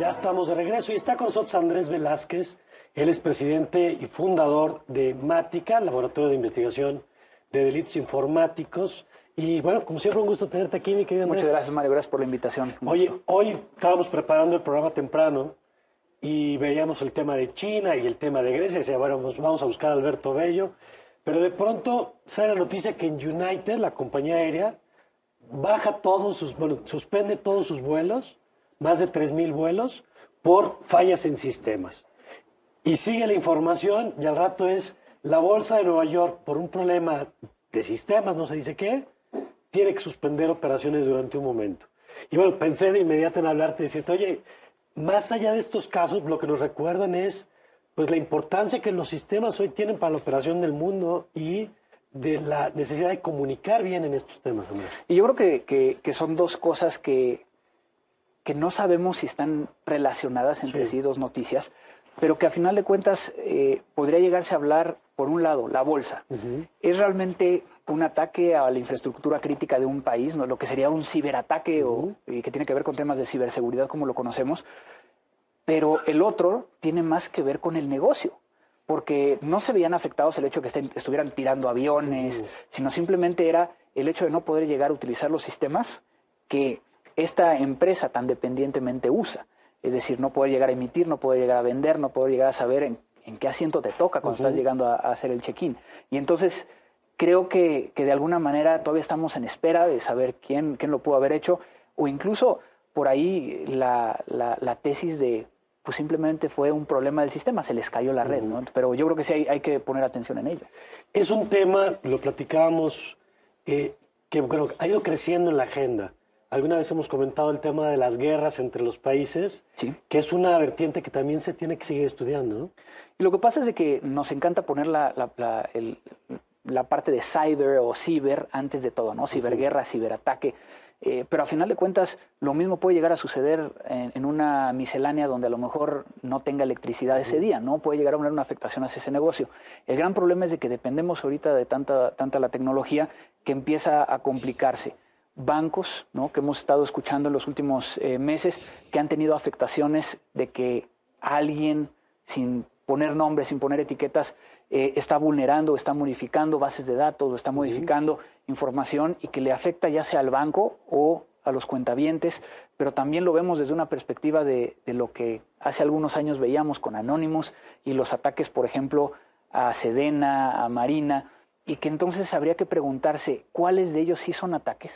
Ya estamos de regreso y está con nosotros Andrés Velázquez. Él es presidente y fundador de Mática, Laboratorio de Investigación de Delitos Informáticos. Y bueno, como siempre, un gusto tenerte aquí, mi querido Andrés. Muchas gracias, Mario. Gracias por la invitación. Oye, hoy estábamos preparando el programa temprano y veíamos el tema de China y el tema de Grecia. Y decía, bueno, vamos a buscar a Alberto Bello. Pero de pronto sale la noticia que en United, la compañía aérea, suspende todos sus vuelos, más de 3,000 vuelos, por fallas en sistemas. Y sigue la información y al rato es la Bolsa de Nueva York, por un problema de sistemas, no se dice qué, tiene que suspender operaciones durante un momento. Y bueno, pensé de inmediato en hablarte y decirte, oye, más allá de estos casos, lo que nos recuerdan es pues la importancia que los sistemas hoy tienen para la operación del mundo y de la necesidad de comunicar bien en estos temas, Andrés. Y yo creo que son dos cosas que no sabemos si están relacionadas entre sí, dos noticias, pero que a final de cuentas podría llegarse a hablar, por un lado, la bolsa. ¿Es realmente un ataque a la infraestructura crítica de un país, ¿no? Lo que sería un ciberataque que tiene que ver con temas de ciberseguridad como lo conocemos? Pero el otro tiene más que ver con el negocio, porque no se veían afectados el hecho de que estuvieran tirando aviones, sino simplemente era el hecho de no poder llegar a utilizar los sistemas que esta empresa tan dependientemente usa. Es decir, no poder llegar a emitir, no poder llegar a vender, no poder llegar a saber en qué asiento te toca cuando estás llegando a hacer el check-in. Y entonces creo que de alguna manera todavía estamos en espera de saber quién lo pudo haber hecho, o incluso por ahí la tesis de pues simplemente fue un problema del sistema, se les cayó la red, ¿no? Pero yo creo que sí hay que poner atención en ello. Es un tema, lo platicábamos, que bueno, ha ido creciendo en la agenda. Alguna vez hemos comentado el tema de las guerras entre los países, sí, que es una vertiente que también se tiene que seguir estudiando, ¿no? Y lo que pasa es de que nos encanta poner la parte de cyber o ciber antes de todo, ¿no? Ciberguerra, ciberataque. Pero a final de cuentas, lo mismo puede llegar a suceder en una miscelánea donde a lo mejor no tenga electricidad ese día, ¿no? Puede llegar a haber una afectación hacia ese negocio. El gran problema es de que dependemos ahorita de tanta la tecnología que empieza a complicarse. Bancos, ¿no? Que hemos estado escuchando en los últimos meses, que han tenido afectaciones de que alguien, sin poner nombres, sin poner etiquetas, está vulnerando, está modificando bases de datos, o está modificando información y que le afecta ya sea al banco o a los cuentavientes, pero también lo vemos desde una perspectiva de lo que hace algunos años veíamos con Anonymous y los ataques, por ejemplo, a Sedena, a Marina, y que entonces habría que preguntarse cuáles de ellos sí son ataques,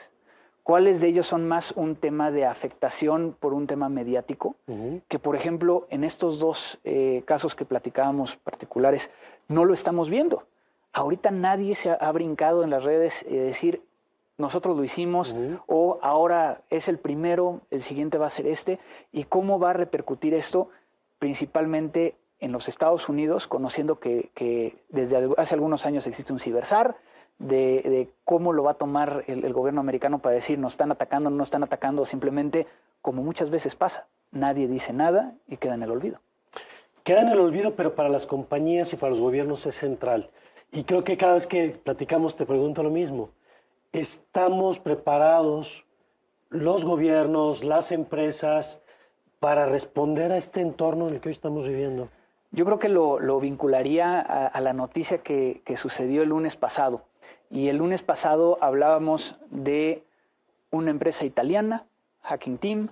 cuáles de ellos son más un tema de afectación por un tema mediático, que por ejemplo en estos dos casos que platicábamos particulares no lo estamos viendo. Ahorita nadie se ha brincado en las redes y decir nosotros lo hicimos o ahora es el primero, el siguiente va a ser este, y cómo va a repercutir esto principalmente en los Estados Unidos, conociendo que desde hace algunos años existe un cibersar, de cómo lo va a tomar el gobierno americano para decir nos están atacando, no nos están atacando, simplemente como muchas veces pasa, nadie dice nada y queda en el olvido. Queda en el olvido, pero para las compañías y para los gobiernos es central. Y creo que cada vez que platicamos te pregunto lo mismo. ¿Estamos preparados los gobiernos, las empresas, para responder a este entorno en el que hoy estamos viviendo? Yo creo que lo vincularía a la noticia que sucedió el lunes pasado. Y el lunes pasado hablábamos de una empresa italiana, Hacking Team,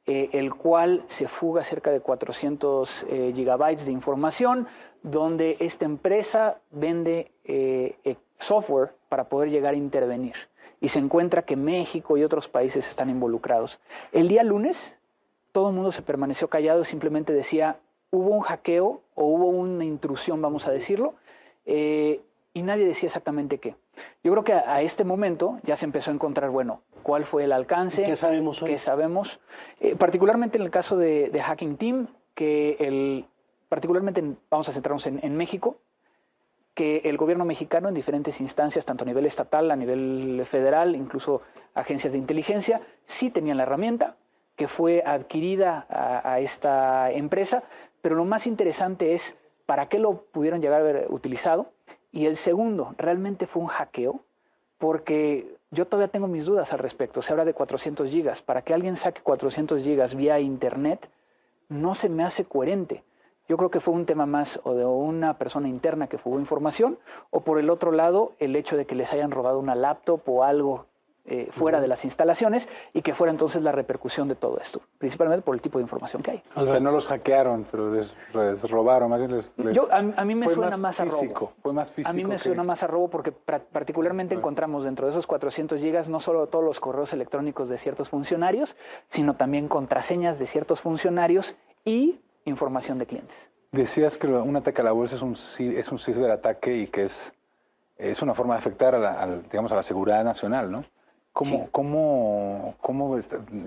el cual se fuga cerca de 400 gigabytes de información, donde esta empresa vende software para poder llegar a intervenir. Y se encuentra que México y otros países están involucrados. El día lunes, todo el mundo se permaneció callado, simplemente decía, hubo un hackeo o hubo una intrusión, vamos a decirlo, y nadie decía exactamente qué. Yo creo que a este momento ya se empezó a encontrar, bueno, cuál fue el alcance, ¿qué sabemos hoy? ¿Qué sabemos? Particularmente en el caso de Hacking Team, particularmente vamos a centrarnos en México, que el gobierno mexicano en diferentes instancias, tanto a nivel estatal, a nivel federal, incluso agencias de inteligencia, sí tenían la herramienta, que fue adquirida a esta empresa, pero lo más interesante es para qué lo pudieron llegar a haber utilizado. Y el segundo, realmente fue un hackeo, porque yo todavía tengo mis dudas al respecto. Se habla de 400 gigas. Para que alguien saque 400 gigas vía internet, no se me hace coherente. Yo creo que fue un tema más o de una persona interna que fugó información, o por el otro lado, el hecho de que les hayan robado una laptop o algo fuera de las instalaciones, y que fuera entonces la repercusión de todo esto, principalmente por el tipo de información que hay. O sea, no los hackearon, pero les robaron, más bien a mí me suena más a robo. Fue más físico. A mí me suena más a robo porque particularmente encontramos dentro de esos 400 gigas no solo todos los correos electrónicos de ciertos funcionarios, sino también contraseñas de ciertos funcionarios y información de clientes. Decías que un ataque a la bolsa es un ciberataque y que es una forma de afectar a la seguridad nacional, ¿no? ¿Cómo,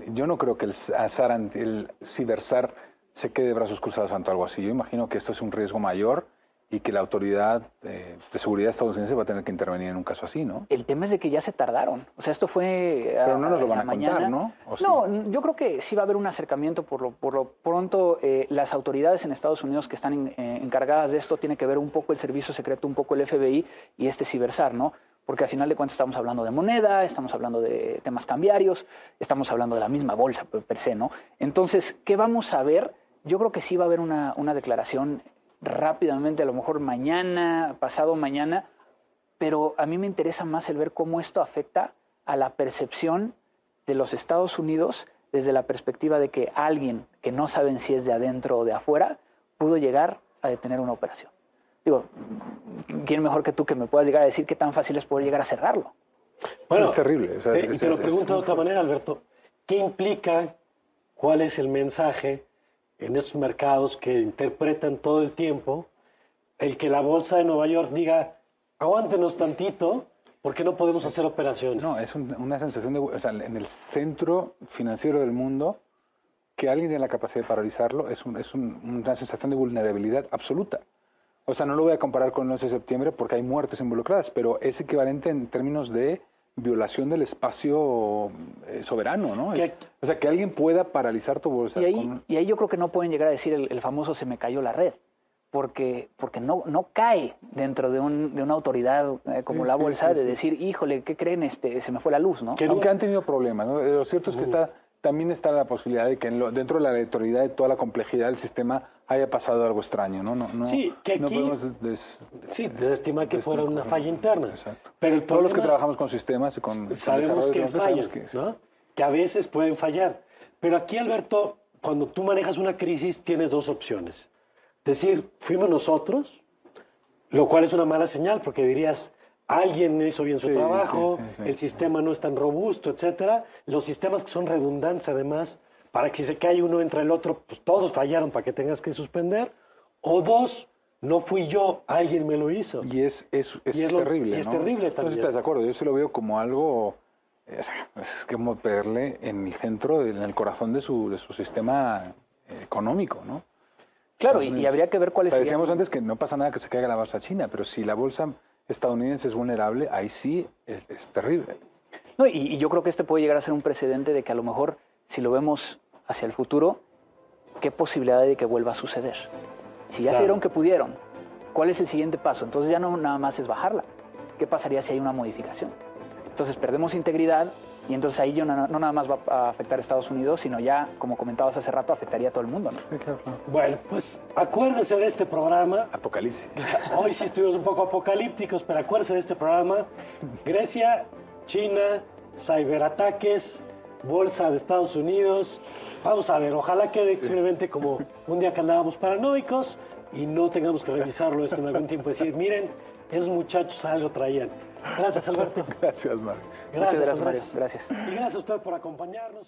yo no creo que el cibersar se quede de brazos cruzados ante algo así. Yo imagino que esto es un riesgo mayor y que la autoridad de seguridad estadounidense va a tener que intervenir en un caso así, ¿no? El tema es de que ya se tardaron. O sea, esto fue Pero no nos lo van a mañana. Contar, ¿no? No, yo creo que sí va a haber un acercamiento. Por lo pronto, las autoridades en Estados Unidos que están encargadas de esto tiene que ver un poco el servicio secreto, un poco el FBI y este cibersar, ¿no? Porque al final de cuentas estamos hablando de moneda, estamos hablando de temas cambiarios, estamos hablando de la misma bolsa per se, ¿no? Entonces, ¿qué vamos a ver? Yo creo que sí va a haber una declaración rápidamente, a lo mejor mañana, pasado mañana, pero a mí me interesa más el ver cómo esto afecta a la percepción de los Estados Unidos desde la perspectiva de que alguien que no saben si es de adentro o de afuera pudo llegar a detener una operación. Digo, ¿quién mejor que tú que me pueda llegar a decir qué tan fácil es poder llegar a cerrarlo? Bueno, es terrible. O sea, y te lo pregunto de otra manera, Alberto. ¿Qué implica, cuál es el mensaje en estos mercados que interpretan todo el tiempo el que la bolsa de Nueva York diga, aguántenos tantito, porque no podemos hacer operaciones? No, es una sensación de... O sea, en el centro financiero del mundo, que alguien tiene la capacidad de paralizarlo, es una sensación de vulnerabilidad absoluta. O sea, no lo voy a comparar con el 11 de septiembre porque hay muertes involucradas, pero es equivalente en términos de violación del espacio soberano, ¿no? O sea, que alguien pueda paralizar tu bolsa. Y ahí yo creo que no pueden llegar a decir el famoso se me cayó la red, porque no cae dentro de una autoridad como la bolsa de decir, híjole, ¿qué creen? Se me fue la luz, ¿no? Que nunca han tenido problemas, ¿no? Lo cierto es que también está la posibilidad de que dentro de la autoridad de toda la complejidad del sistema haya pasado algo extraño, ¿no? Sí, que aquí no podemos desestimar que fuera una falla interna. Exacto. Pero todos los que trabajamos con sistemas y con sabemos que fallan, ¿no? Que a veces pueden fallar. Pero aquí, Alberto, cuando tú manejas una crisis tienes dos opciones. Decir, fuimos nosotros, lo cual es una mala señal porque dirías, alguien hizo bien su trabajo, el sistema no es tan robusto, etcétera. Los sistemas que son redundantes, además, para que se caiga uno entre el otro, pues todos fallaron para que tengas que suspender. O dos, no fui yo, alguien me lo hizo. Y es terrible, y es ¿no? terrible también. No estás de acuerdo, yo se lo veo como algo, es como verle en el centro, en el corazón de su sistema económico, ¿no? Claro, y habría que ver cuáles serían. Decíamos antes que no pasa nada que se caiga la bolsa china, pero si la bolsa estadounidense es vulnerable, ahí sí es terrible. No, y yo creo que este puede llegar a ser un precedente de que a lo mejor, si lo vemos hacia el futuro, ¿qué posibilidad hay de que vuelva a suceder? Si ya se dieron que pudieron, ¿cuál es el siguiente paso? Entonces ya no nada más es bajarla. ¿Qué pasaría si hay una modificación? Entonces perdemos integridad y entonces ahí no nada más va a afectar a Estados Unidos, sino ya, como comentabas hace rato, afectaría a todo el mundo, ¿no? Sí, claro. Bueno, pues acuérdense de este programa. Apocalipsis. Hoy sí estuvimos un poco apocalípticos, pero acuérdense de este programa. Grecia, China, ciberataques, bolsa de Estados Unidos. Vamos a ver, ojalá quede simplemente como un día que andábamos paranoicos y no tengamos que revisarlo esto en algún tiempo. Decir, miren, esos muchachos algo traían. Gracias, Alberto. Gracias, Mario. Muchas gracias, Mario. Gracias. Y gracias a usted por acompañarnos.